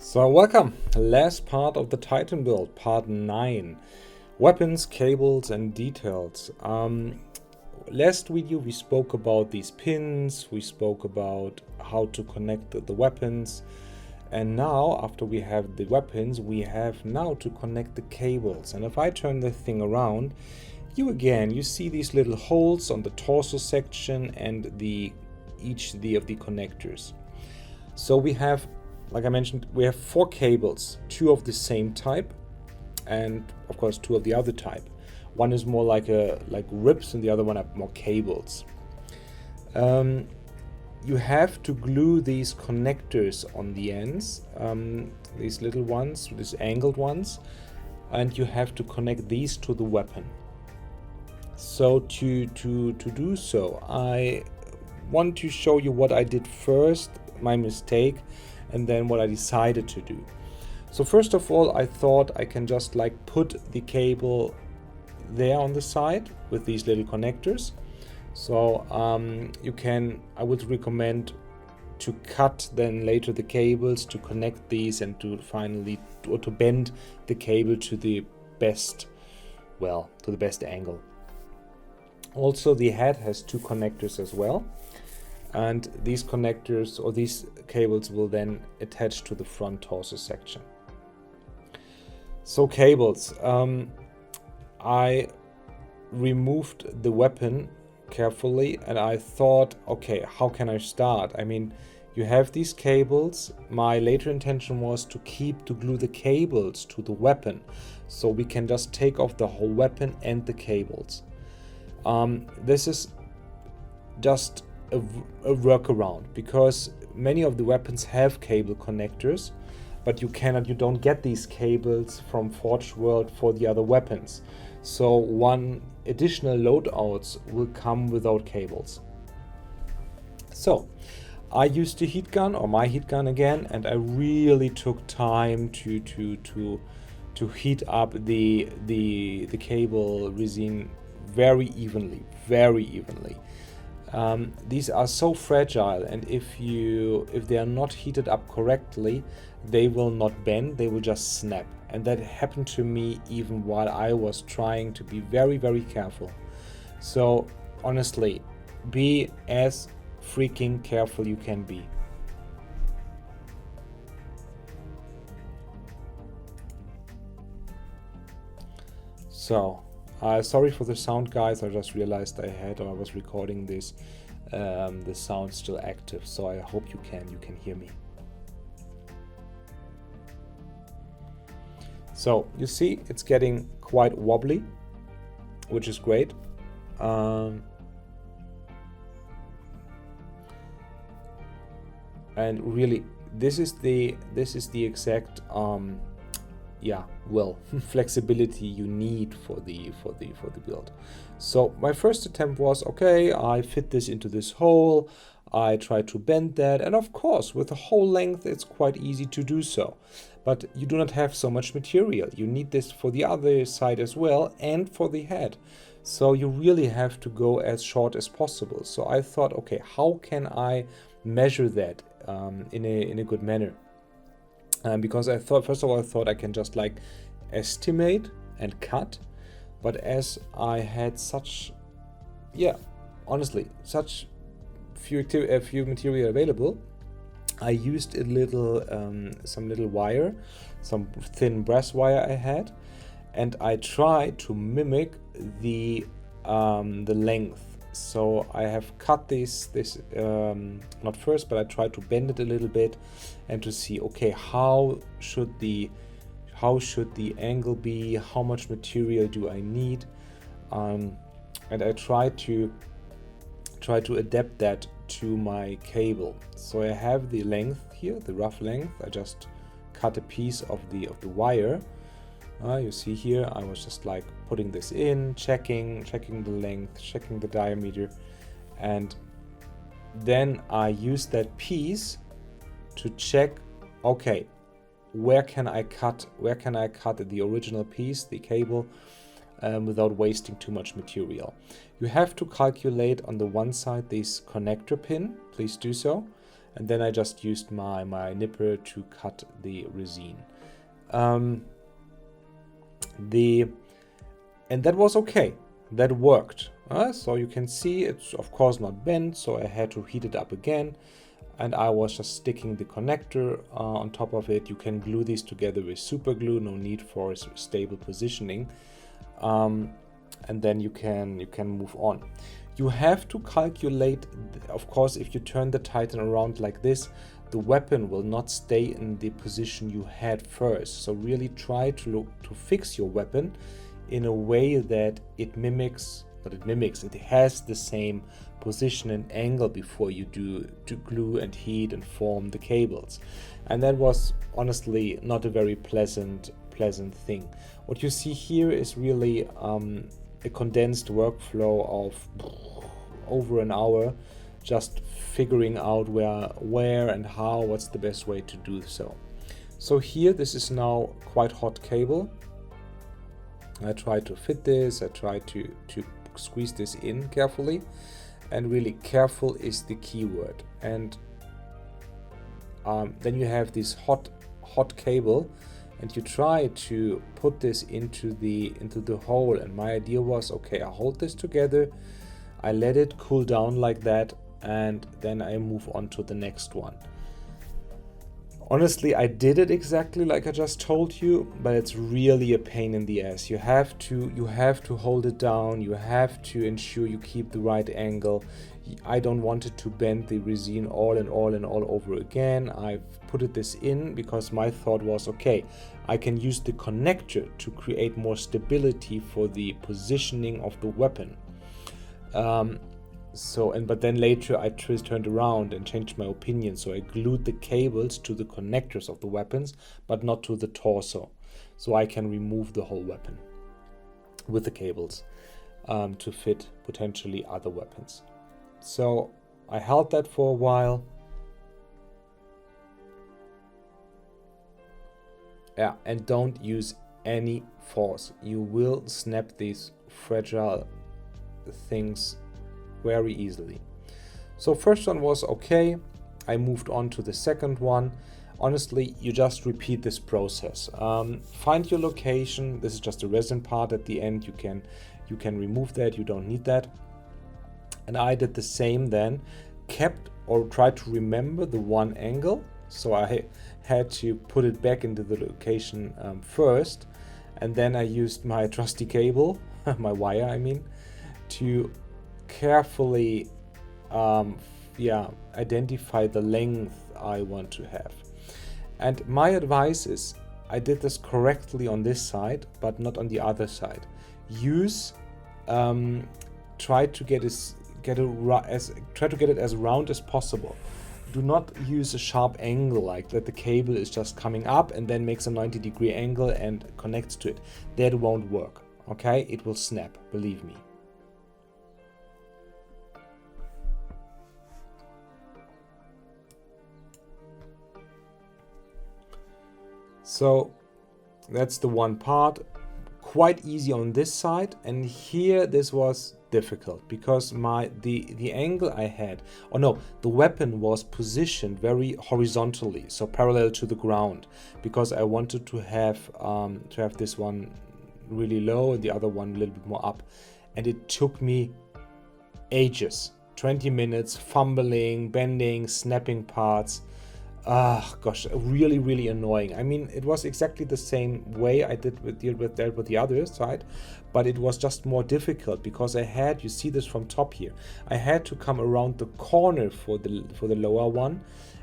So welcome, last part of the Titan build, part 9. Weapons, cables and details. Last video we spoke about these pins, we spoke about how to connect the weapons, and now after we have the weapons we have now to connect the cables. And if I turn the thing around, you see these little holes on the torso section and each of the connectors. So we have, like I mentioned, we have 4 cables, 2 of the same type and of course 2 of the other type. One is more like ribs and the other one are more cables. You have to glue these connectors on the ends, these little ones, these angled ones, and you have to connect these to the weapon. So to do so, I want to show you what I did first, my mistake, and then what I decided to do. So first of all, I thought I can just put the cable there on the side with these little connectors. So I would recommend to cut then later the cables to connect these and to finally to bend the cable to the best angle. Also, the head has 2 connectors as well, and these connectors or these cables will then attach to the front torso section. So cables, I removed the weapon carefully and I thought, okay, how can I start? I mean, you have these cables. My later intention was to glue the cables to the weapon, so we can just take off the whole weapon and the cables. This is just a workaround because many of the weapons have cable connectors, but you don't get these cables from Forge World for the other weapons. So one additional loadouts will come without cables. So I used the heat gun, or my heat gun again, and I really took time to heat up the cable resin very evenly. These are so fragile, and if they are not heated up correctly, they will not bend, they will just snap. And that happened to me even while I was trying to be very careful. So honestly, be as freaking careful you can be. So sorry for the sound, guys. I just realized I was recording this. The sound's still active, so I hope you can hear me. So you see, it's getting quite wobbly, which is great. And really, this is the exact flexibility you need for the build. So my first attempt was, okay, I fit this into this hole, I try to bend that, and of course with the whole length it's quite easy to do so, but you do not have so much material. You need this for the other side as well and for the head, so you really have to go as short as possible. So I thought, okay, how can I measure that in a good manner? Because I thought, first of all, I can just estimate and cut, but as I had such few material available, I used some little wire, some thin brass wire I had, and I tried to mimic the length. So I have cut this not first, but I tried to bend it a little bit and to see, okay, how should the angle be, how much material do I need, and I tried to adapt that to my cable. So I have the length here, the rough length. I just cut a piece of the wire. You see here, I was just putting this in, checking the length, checking the diameter, and then I used that piece to check, okay, where can I cut the original piece, the cable, without wasting too much material. You have to calculate on the one side this connector pin, please do so, and then I just used my nipper to cut the resin. And that was okay, that worked. So you can see it's of course not bent, so I had to heat it up again, and I was just sticking the connector on top of it. You can glue these together with super glue, no need for stable positioning, and then you can move on. You have to calculate, of course, if you turn the Titan around like this, the weapon will not stay in the position you had first. So really try to fix your weapon in a way that it has the same position and angle before you do to glue and heat and form the cables. And that was honestly not a very pleasant thing. What you see here is really a condensed workflow of over an hour, just figuring out where and how, what's the best way to do so. So here, this is now quite hot cable. I try to fit this, I try to squeeze this in carefully, and really careful is the key word. And then you have this hot cable, and you try to put this into the hole. And my idea was, okay, I hold this together, I let it cool down like that, and then I move on to the next one. Honestly, I did it exactly like I just told you, but it's really a pain in the ass. You have to hold it down, you have to ensure you keep the right angle. I don't want it to bend the resin all over again. I've put this in because my thought was, okay, I can use the connector to create more stability for the positioning of the weapon. But then later I turned around and changed my opinion, so I glued the cables to the connectors of the weapons, but not to the torso, so I can remove the whole weapon with the cables to fit potentially other weapons. So I held that for a while. Yeah, and don't use any force. You will snap these fragile things very easily. So first one was okay. I moved on to the second one. Honestly, you just repeat this process. Find your location. This is just a resin part at the end. You can remove that. You don't need that. And I did the same then. Kept or tried to remember the one angle. So I had to put it back into the location first, and then I used my trusty cable, my wire I mean, to carefully identify the length I want to have. And my advice is, I did this correctly on this side, but not on the other side. Try to get it as round as possible. Do not use a sharp angle like that the cable is just coming up and then makes a 90-degree angle and connects to it. That won't work, okay? It will snap, believe me. So that's the one part. Quite easy on this side, and here this was difficult because the angle I had, the weapon was positioned very horizontally, so parallel to the ground, because I wanted to have this one really low and the other one a little bit more up, and it took me ages, 20 minutes fumbling, bending, snapping parts. Gosh, really annoying. I mean, it was exactly the same way I dealt with the other side, but it was just more difficult because you see this from top here, I had to come around the corner for the lower one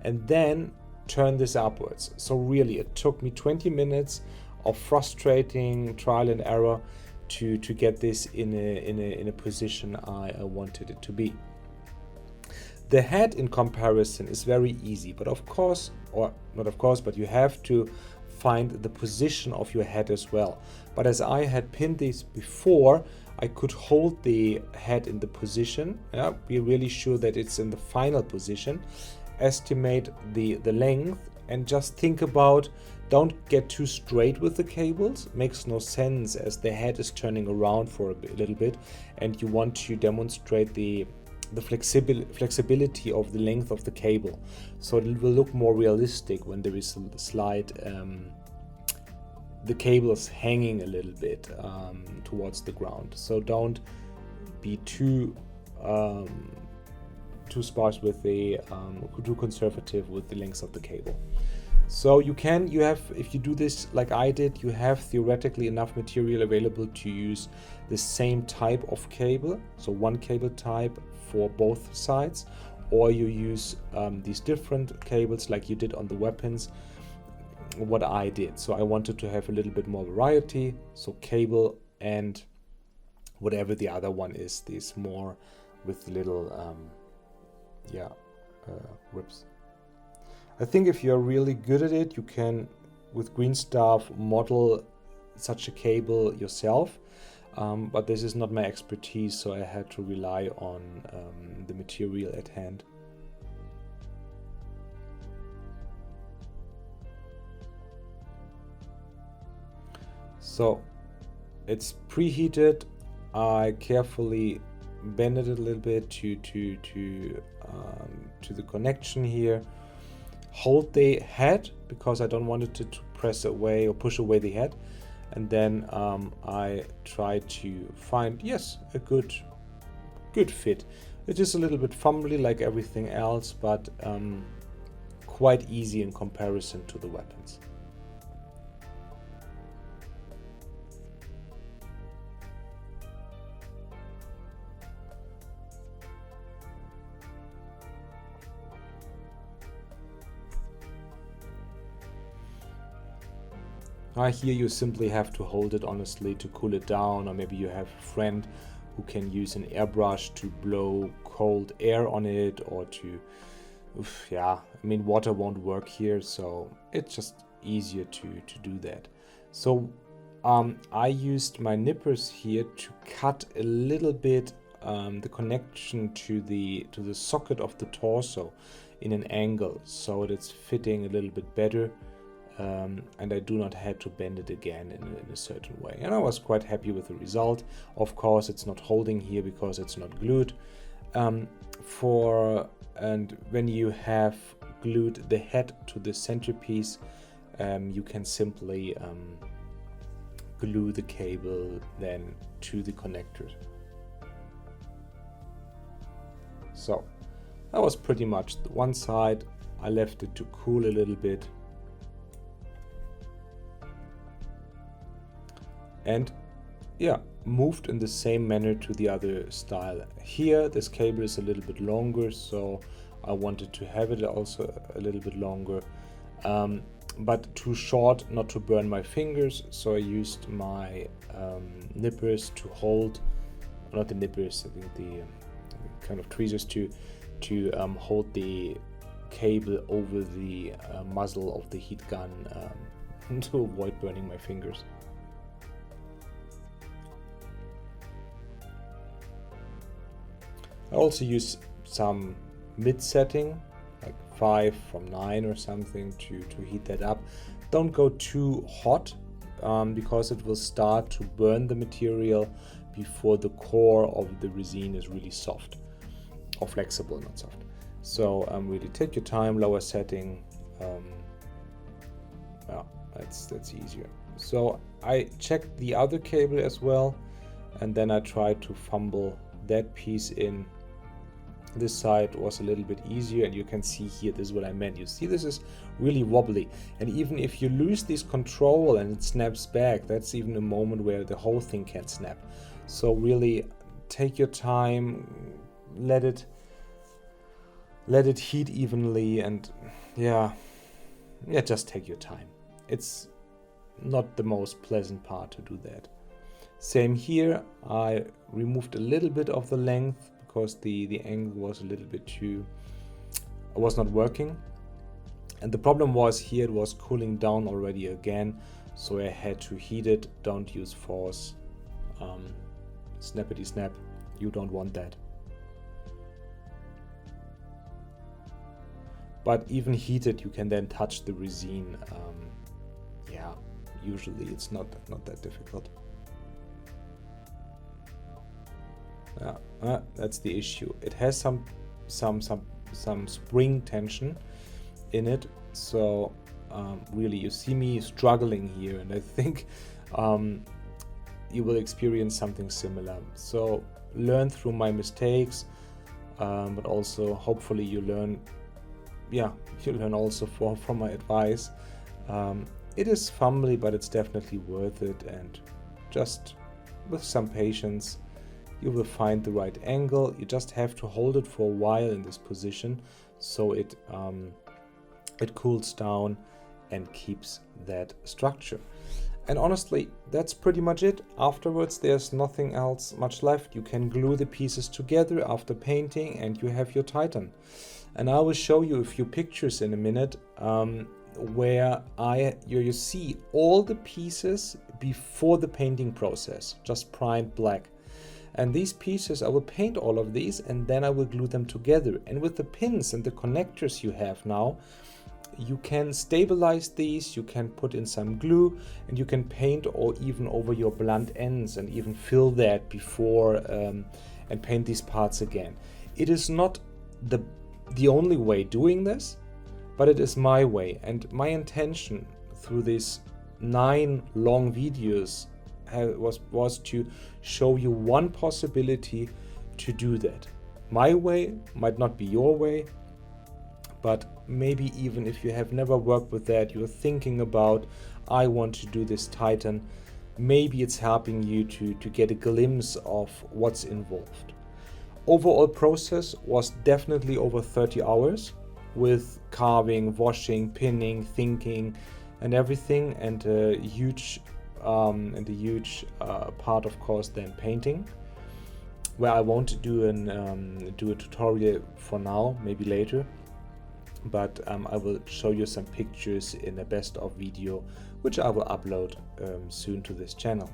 and then turn this upwards. So really, it took me 20 minutes of frustrating trial and error to get this in a position I wanted it to be. The head in comparison is very easy, but but you have to find the position of your head as well. But as I had pinned this before, I could hold the head in the position, be really sure that it's in the final position, estimate the length, and just think about, don't get too straight with the cables. Makes no sense as the head is turning around for a little bit and you want to demonstrate the the flexibility of the length of the cable, so it will look more realistic when there is a slight the cable is hanging a little bit towards the ground. So don't be too sparse with the too conservative with the length of the cable. So you have, if you do this like I did, you have theoretically enough material available to use the same type of cable, so one cable type for both sides, or you use these different cables like you did on the weapons, what I did. So I wanted to have a little bit more variety, so cable and whatever the other one is, these more with little rips. I think if you're really good at it, you can, with green stuff, model such a cable yourself. But this is not my expertise, so I had to rely on the material at hand. So it's preheated. I carefully bend it a little bit to the connection here. Hold the head because I don't want it to press away or push away the head, and then I try to find, yes, a good fit. It is a little bit fumbly like everything else, but quite easy in comparison to the weapons. Here you simply have to hold it honestly to cool it down, or maybe you have a friend who can use an airbrush to blow cold air on it, or to, I mean, water won't work here, so it's just easier to do that. So I used my nippers here to cut a little bit the connection to the socket of the torso in an angle, so that it's fitting a little bit better. And I do not have to bend it again in a certain way. And I was quite happy with the result. Of course, it's not holding here because it's not glued. And when you have glued the head to the centerpiece, you can simply glue the cable then to the connectors. So that was pretty much the one side. I left it to cool a little bit. And moved in the same manner to the other style. Here this cable is a little bit longer, so I wanted to have it also a little bit longer, but too short not to burn my fingers, so I used my nippers to hold, not the nippers, I think the kind of tweezers to hold the cable over the muzzle of the heat gun to avoid burning my fingers. I also use some mid setting, like 5 from 9 or something, to heat that up. Don't go too hot because it will start to burn the material before the core of the resin is really soft or flexible, not soft. So really take your time, lower setting. That's easier. So I checked the other cable as well, and then I tried to fumble that piece in. This side was a little bit easier, and you can see here, this is what I meant. You see, this is really wobbly, and even if you lose this control and it snaps back, that's even a moment where the whole thing can snap. So really take your time, let it heat evenly, and just take your time. It's not the most pleasant part to do that. Same here, I removed a little bit of the length because the angle was a little bit was not working. And the problem was here it was cooling down already again, so I had to heat it. Don't use force. Snappity snap, you don't want that. But even heated, you can then touch the resin. Usually it's not that difficult. That's the issue. It has some spring tension in it, so really you see me struggling here, and I think you will experience something similar. So learn through my mistakes, but also hopefully you learn also from my advice. It is fumbly, but it's definitely worth it, and just with some patience you will find the right angle. You just have to hold it for a while in this position so it cools down and keeps that structure. And honestly, that's pretty much it. Afterwards, there's nothing else much left. You can glue the pieces together after painting and you have your Titan. And I will show you a few pictures in a minute where you see all the pieces before the painting process, just primed black. And these pieces, I will paint all of these and then I will glue them together. And with the pins and the connectors you have now, you can stabilize these, you can put in some glue, and you can paint or even over your blunt ends and even fill that before and paint these parts again. It is not the only way doing this, but it is my way, and my intention through these 9 long videos was to show you one possibility to do that. My way might not be your way, but maybe even if you have never worked with that, you're thinking about, I want to do this Titan, maybe it's helping you to get a glimpse of what's involved. Overall process was definitely over 30 hours with carving, washing, pinning, thinking and everything, and a huge part, of course, then painting, where I won't do a tutorial for now, maybe later, but I will show you some pictures in a best of video, which I will upload soon to this channel.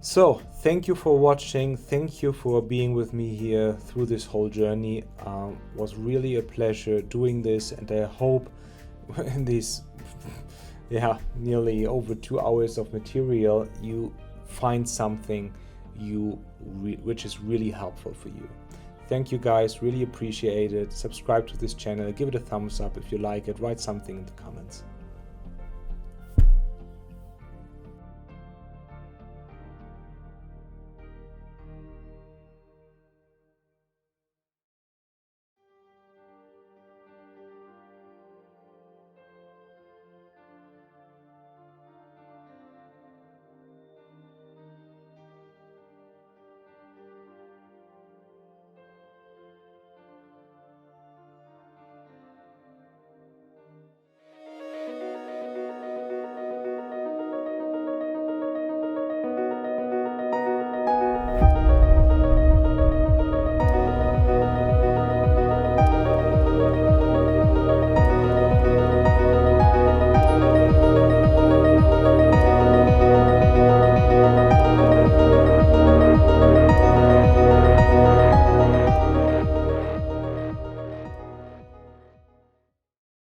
So thank you for watching, thank you for being with me here through this whole journey. Was really a pleasure doing this, and I hope in these nearly over 2 hours of material you find something which is really helpful for you. Thank you guys, really appreciate it. Subscribe to this channel, give it a thumbs up if you like it, write something in the comments.